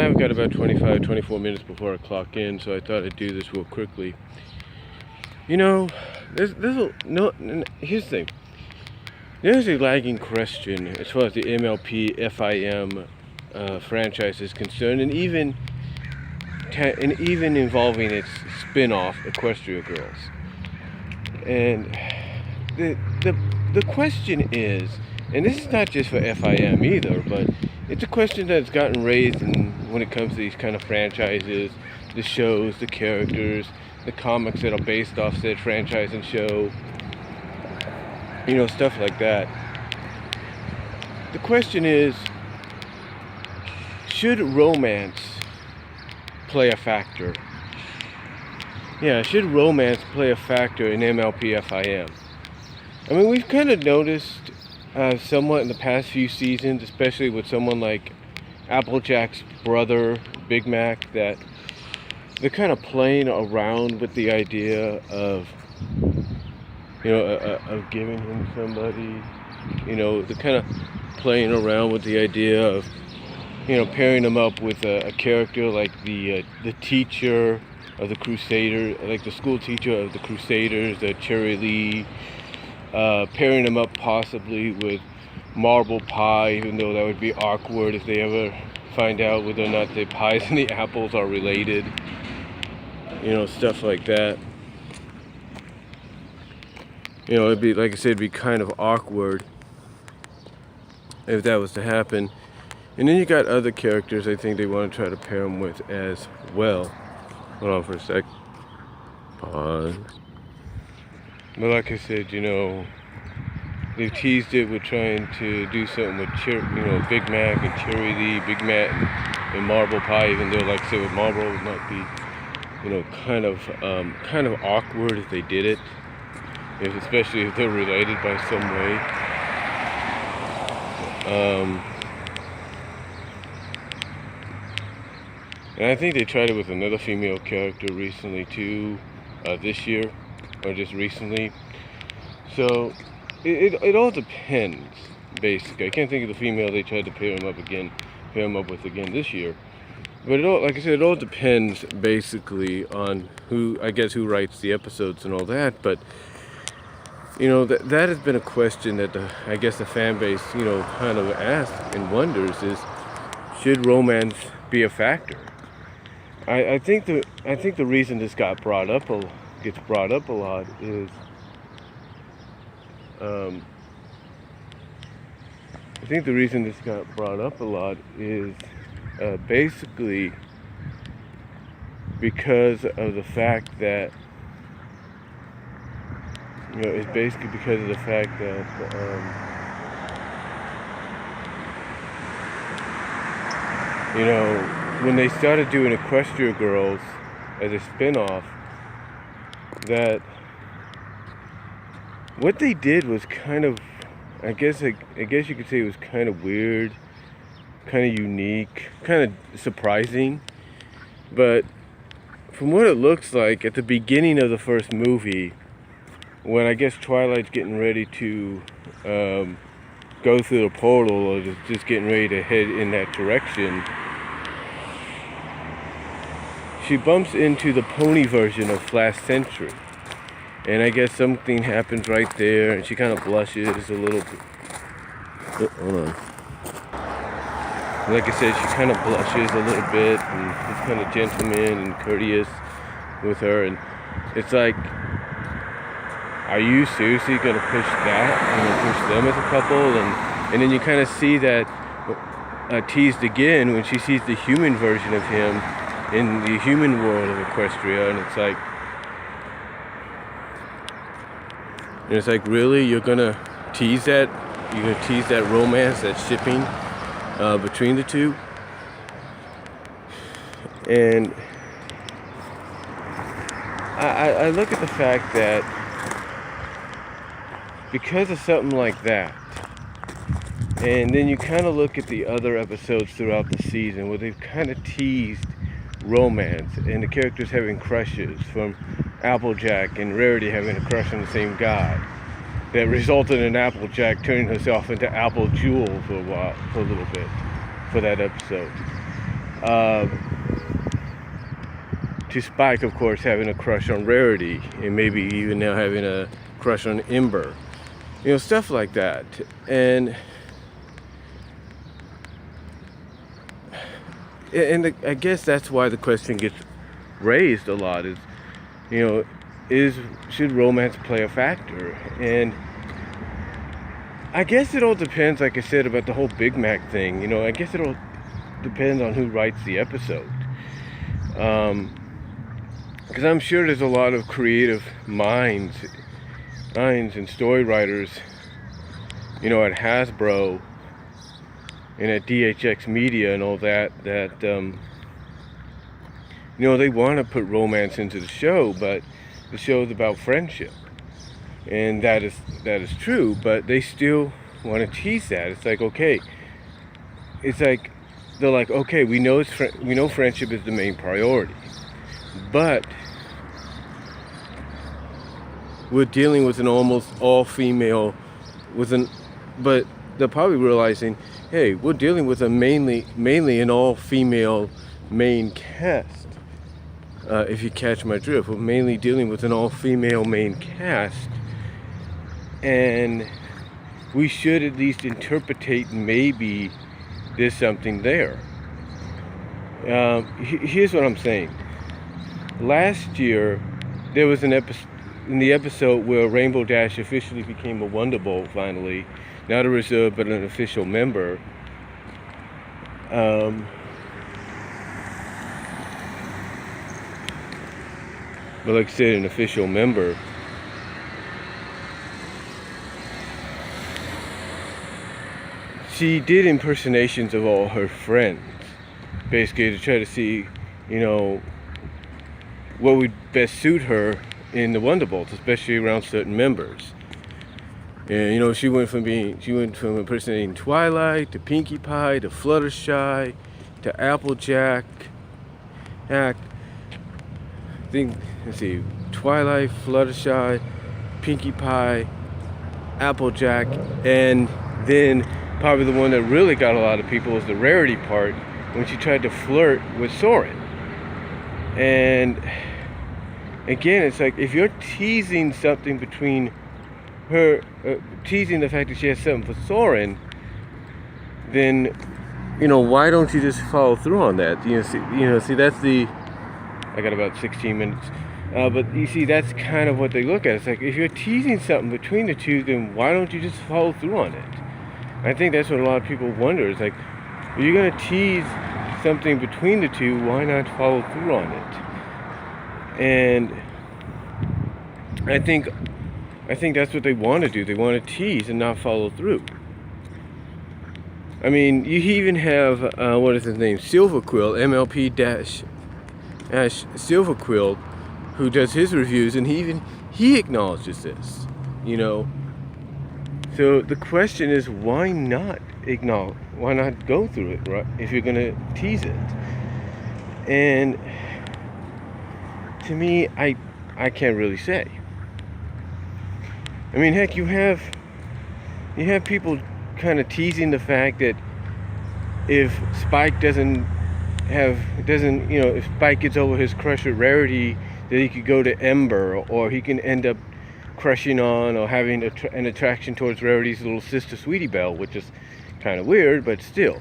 I've got about 24 minutes before I clock in, so I thought I'd do this real quickly. You know, here's the thing. There's a lagging question as far as the MLP FIM franchise is concerned, and even involving its spin-off, Equestria Girls. And the question is, and this is not just for FIM either, but it's a question that's gotten raised when it comes to these kind of franchises, the shows, the characters, the comics that are based off said franchise and show, stuff like that. The question is, should romance play a factor? Yeah, should romance play a factor in MLP FIM? I mean, we've kind of noticed somewhat in the past few seasons, especially with someone like Applejack's brother, Big Mac, that they're kind of playing around with the idea of, of giving him somebody, they're kind of playing around with the idea of, pairing him up with a character like the teacher of the Crusaders, like the school teacher of the Crusaders, Cherry Lee, pairing him up possibly with Marble Pie, even though that would be awkward if they ever find out whether or not the pies and the apples are related, stuff like that. It'd be, like I said, it'd be kind of awkward if that was to happen. And then you got other characters I think they want to try to pair them with as well. Hold on for a sec. Pause. But like I said, they've teased it with trying to do something with Big Mac and Cherry Lee, Big Mac and Marble Pie, even though, like I said, with Marble it might be, kind of awkward if they did it, especially if they're related by some way. And I think they tried it with another female character recently too, this year, or just recently. So it all depends, basically. I can't think of the female they tried to pair him up with again this year. But like I said, it all depends basically on who writes the episodes and all that. But that has been a question that the fan base kind of asks and wonders is, should romance be a factor? I think the reason this gets brought up a lot is basically because of the fact that when they started doing Equestria Girls as a spin-off, that what they did was kind of, I guess you could say it was kind of weird, kind of unique, kind of surprising. But from what it looks like at the beginning of the first movie, when I guess Twilight's getting ready to go through the portal, or just getting ready to head in that direction, she bumps into the pony version of Flash Sentry. And I guess something happens right there, and she kind of blushes a little bit. Oh, hold on. Like I said, she kind of blushes a little bit, and is kind of gentleman and courteous with her. And it's like, are you seriously going to push that? Push them as a couple? And then you kind of see that teased again when she sees the human version of him in the human world of Equestria, and it's like, really, you're gonna tease that? You're gonna tease that romance, that shipping between the two? And I look at the fact that because of something like that, and then you kind of look at the other episodes throughout the season where they've kind of teased romance and the characters having crushes, from Applejack and Rarity having a crush on the same guy, that resulted in Applejack turning herself into Apple Jewel for a little bit, for that episode. To Spike, of course, having a crush on Rarity, and maybe even now having a crush on Ember, stuff like that. And I guess that's why the question gets raised a lot is, should romance play a factor? And I guess it all depends, like I said, about the whole Big Mac thing. I guess it all depends on who writes the episode. Because I'm sure there's a lot of creative minds and story writers, at Hasbro and at DHX Media and all that, they want to put romance into the show, but the show is about friendship. And that is true, but they still want to tease that. It's like, okay, they're like, okay, we know friendship is the main priority, but we're dealing with an almost all-female, but they're probably realizing, hey, we're dealing with a mainly an all-female main cast. If you catch my drift, we're mainly dealing with an all-female main cast, and we should at least interpretate maybe there's something there. Here's what I'm saying. Last year, there was an episode where Rainbow Dash officially became a Wonderbolt finally. Not a reserve, but an official member. But like I said, an official member. She did impersonations of all her friends, basically to try to see, what would best suit her in the Wonderbolts, especially around certain members. And she went from impersonating Twilight to Pinkie Pie to Fluttershy to Applejack. Twilight, Fluttershy, Pinkie Pie, Applejack, and then probably the one that really got a lot of people was the Rarity part, when she tried to flirt with Soren. And again, it's like, if you're teasing something between her, teasing the fact that she has something for Soren, then, why don't you just follow through on that? See, that's the, I got about 16 minutes. But you see, that's kind of what they look at. It's like, if you're teasing something between the two, then why don't you just follow through on it? I think that's what a lot of people wonder. It's like, if you're going to tease something between the two, why not follow through on it? And I think that's what they want to do. They want to tease and not follow through. I mean, you even have, what is his name? Silverquill, MLP Silverquill, who does his reviews, and he acknowledges this, So the question is, why not acknowledge? Why not go through it, right? If you're gonna tease it. And to me, I can't really say. I mean, heck, you have people kind of teasing the fact that if Spike if Spike gets over his crush with Rarity, that he could go to Ember, or he can end up crushing on or having an attraction towards Rarity's little sister, Sweetie Belle, which is kind of weird, but still.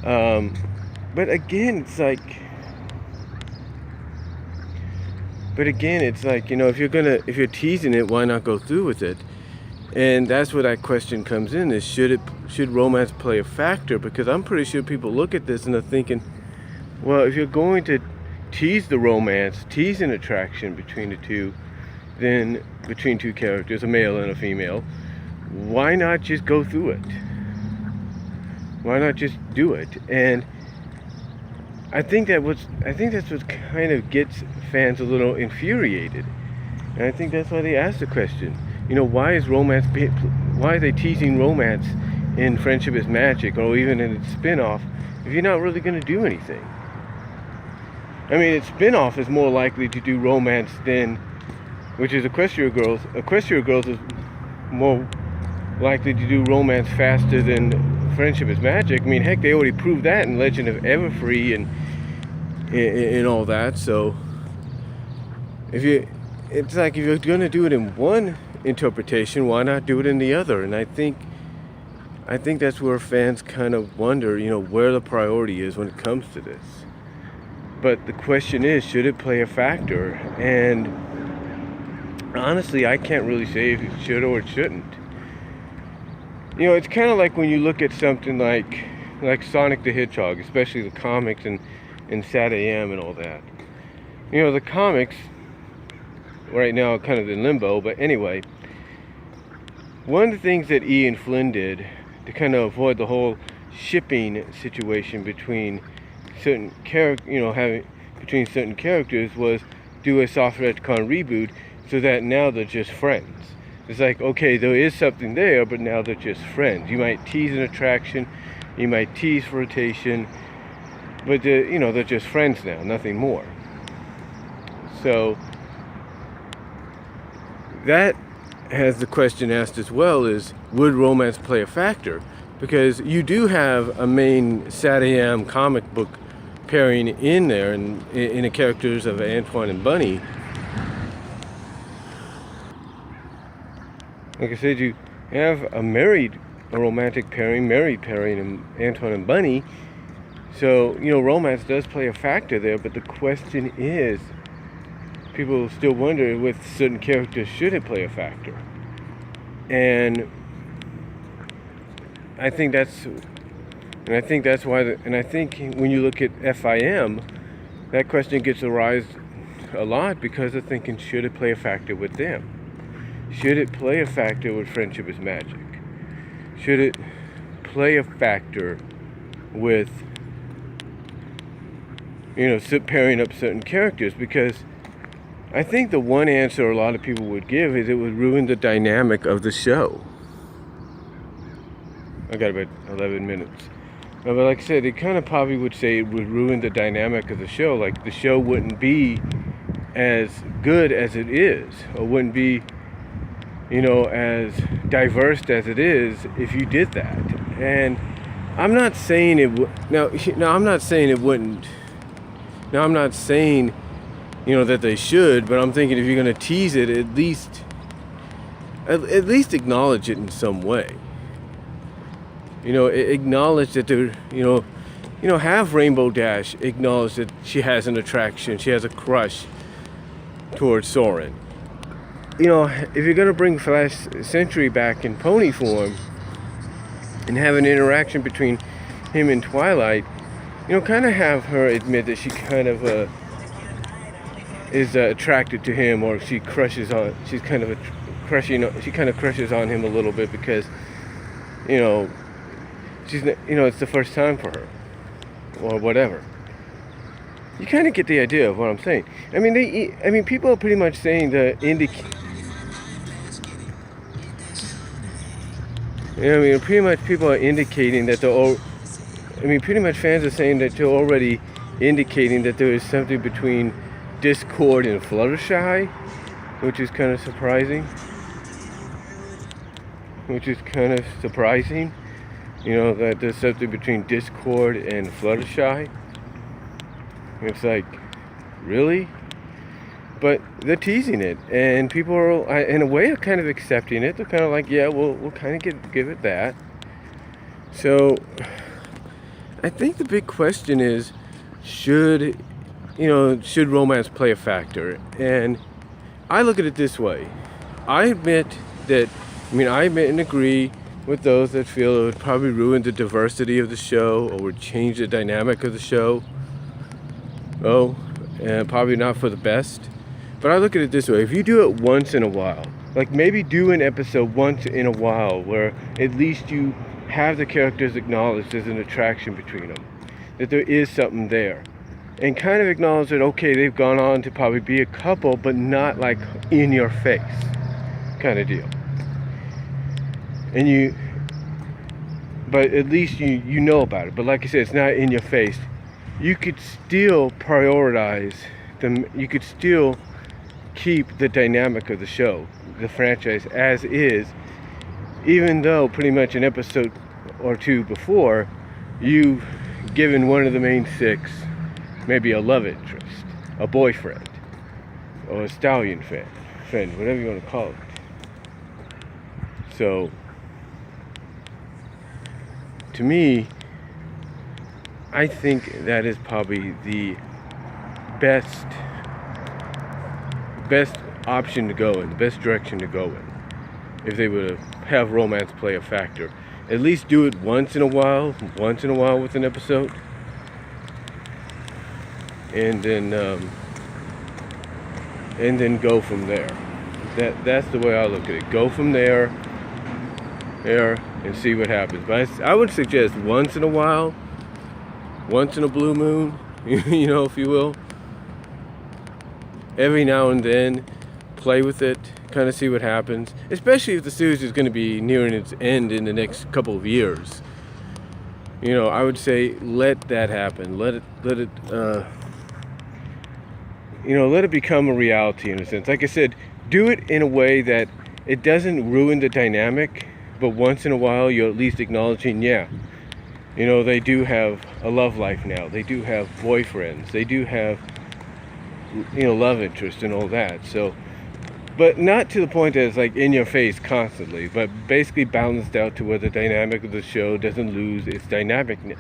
But again, it's like, if you're teasing it, why not go through with it? And that's where that question comes in: is should romance play a factor? Because I'm pretty sure people look at this and they're thinking, well, if you're going to tease the romance, tease an attraction between the two, then between two characters, a male and a female, why not just go through it? Why not just do it? And I think that's what kind of gets fans a little infuriated. And I think that's why they ask the question. Why are they teasing romance in Friendship is Magic, or even in its spin-off, if you're not really going to do anything? I mean, its spin-off is more likely to do romance than, which is Equestria Girls. Equestria Girls is more likely to do romance faster than friendship is magic. I mean, heck, they already proved that in Legend of Everfree and all that. So it's like, if you're gonna do it in one interpretation, why not do it in the other? And I think that's where fans kind of wonder, where the priority is when it comes to this. But the question is, should it play a factor? And honestly, I can't really say if it should or it shouldn't. It's kind of like when you look at something like Sonic the Hedgehog, especially the comics and Sat AM and all that. The comics right now are kind of in limbo, but anyway, one of the things that Ian Flynn did to kind of avoid the whole shipping situation between certain between certain characters was do a soft retcon reboot so that now they're just friends. It's like, okay, there is something there, but now they're just friends. You might tease an attraction, you might tease flirtation, but they're just friends now, nothing more. So that has the question asked as well, is would romance play a factor? Because you do have a main Sat AM comic book pairing in there, and in the characters of Antoine and Bunny. Like I said, you have a romantic pairing, married pairing in Antoine and Bunny. So, romance does play a factor there, but the question is, people still wonder with certain characters, should it play a factor? And I think that's why, and I think when you look at FIM, that question gets arised a lot because they're thinking, should it play a factor with them? Should it play a factor with Friendship is Magic? Should it play a factor with, pairing up certain characters? Because I think the one answer a lot of people would give is it would ruin the dynamic of the show. I got about 11 minutes. But like I said, it kind of probably would say it would ruin the dynamic of the show. Like, the show wouldn't be as good as it is, or wouldn't be, as diverse as it is if you did that. And I'm not saying it would. Now, I'm not saying it wouldn't. Now, I'm not saying, that they should, but I'm thinking if you're going to tease it, at least acknowledge it in some way. Acknowledge that they're, have Rainbow Dash acknowledge that she has an attraction, she has a crush towards Soren. If you're going to bring Flash Sentry back in pony form and have an interaction between him and Twilight, kind of have her admit that she kind of is attracted to him, or she crushes on him a little bit because, it's the first time for her, or whatever. You kind of get the idea of what I'm saying. I mean, people are pretty much saying pretty much people are indicating that pretty much fans are saying that they're already indicating that there is something between Discord and Fluttershy, which is kind of surprising. That there's something between Discord and Fluttershy. It's like, really? But they're teasing it, and people are, in a way, kind of accepting it. They're kind of like, yeah, we'll kind of give it that. So, I think the big question is, should romance play a factor? And I look at it this way. I admit and agree with those that feel it would probably ruin the diversity of the show, or would change the dynamic of the show. And probably not for the best. But I look at it this way. If you do it once in a while, like maybe do an episode once in a while where at least you have the characters acknowledge there's an attraction between them, that there is something there, and kind of acknowledge that, okay, they've gone on to probably be a couple, but not like in your face kind of deal. But at least you know about it. But like I said, it's not in your face. You could still prioritize them. You could still keep the dynamic of the show, the franchise as is, even though pretty much an episode or two before, you've given one of the main six maybe a love interest, a boyfriend, or a stallion friend, whatever you want to call it. So, to me, I think that is probably the best option to go in, the best direction to go in. If they were to have romance play a factor, at least do it once in a while with an episode, and then go from there. That's the way I look at it. Go from there, and see what happens. But I would suggest once in a while, once in a blue moon, you know, if you will. Every now and then, play with it, kind of see what happens. Especially if the series is going to be nearing its end in the next couple of years. You know, I would say let that happen. Let it become a reality in a sense. Like I said, do it in a way that it doesn't ruin the dynamic, but once in a while you're at least acknowledging, yeah, you know, they do have a love life now. They do have boyfriends. They do have, you know, love interest and all that. So, but not to the point that it's like in your face constantly, but basically balanced out to where the dynamic of the show doesn't lose its dynamicness.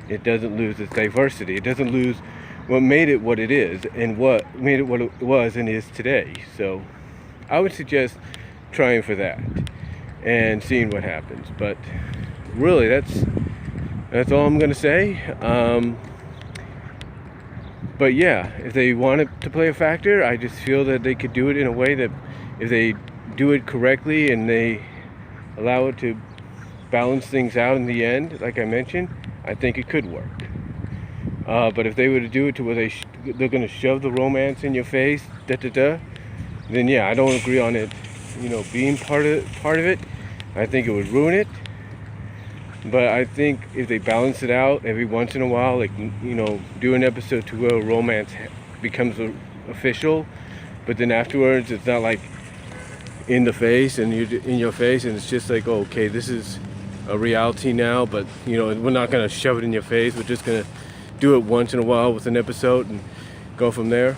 It doesn't lose its diversity. It doesn't lose what made it what it is and what made it what it was and is today. So I would suggest trying for that and seeing what happens. But really, that's all I'm gonna say. But yeah, if they want it to play a factor, I just feel that they could do it in a way that if they do it correctly and they allow it to balance things out in the end, like I mentioned, I think it could work. But if they were to do it to where they're going to shove the romance in your face, then yeah, I don't agree on it, you know, being part of it. I think it would ruin it. But I think if they balance it out every once in a while, like, you know, do an episode to where romance becomes official, but then afterwards it's not like in the face and you're in your face, and it's just like, oh, okay, this is a reality now, but you know, we're not gonna shove it in your face. We're just gonna do it once in a while with an episode and go from there.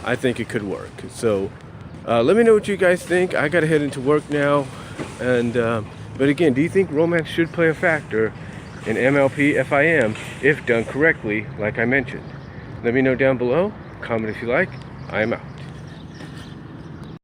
I think it could work. So let me know what you guys think. I gotta head into work now, and but again, do you think romance should play a factor in MLP FIM if done correctly, like I mentioned? Let me know down below. Comment if you like. I am out.